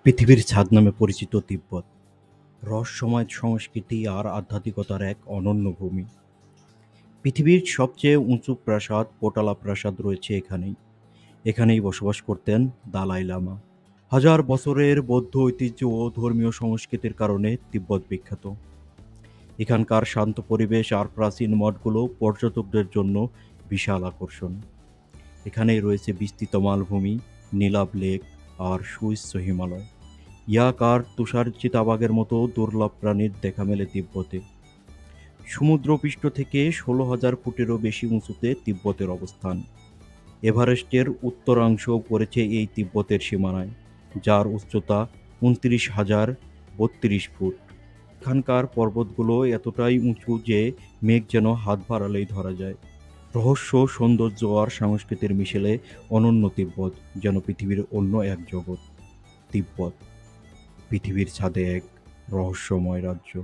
পৃথিবীর ছাদ নামে পরিচিত তিব্বত রহস্যময় সংস্কৃতি আর আধ্যাত্মিকতার এক অনন্য ভূমি। পৃথিবীর সবচেয়ে উঁচু প্রাসাদ পোটালা প্রাসাদ রয়েছে এখানেই। এখানেই বসবাস করতেন দালাই লামা। হাজার বছরের বৌদ্ধ ঐতিহ্য ও ধর্মীয় সংস্কৃতির কারণে তিব্বত বিখ্যাত। এখানকার শান্ত পরিবেশ আর প্রাচীন মঠগুলো পর্যটকদের জন্য বিশাল আকর্ষণ। এখানেই রয়েছে বিস্তৃত মালভূমি, নীলাভ লেক আর সুউচ্চ হিমালয়। ইয়াক আর তুষার চিতাবাঘের মতো দুর্লভ প্রাণীর দেখা মেলে তিব্বতে। সমুদ্রপৃষ্ঠ থেকে ১৬,০০০ ফুটেরও বেশি উঁচুতে তিব্বতের অবস্থান। এভারেস্টের উত্তরাংশ পড়েছে এই তিব্বতের সীমানায়, যার উচ্চতা ২৯,০৩২ ফুট। এখানকার পর্বতগুলো এতটাই উঁচু যে মেঘ যেন হাত বাড়ালেই ধরা যায়। রহস্য, সৌন্দর্য আর সংস্কৃতির মিশেলে অনন্য তিব্বত যেন পৃথিবীর অন্য এক জগৎ। তিব্বত পৃথিবীর ছাদে এক রহস্যময় রাজ্য।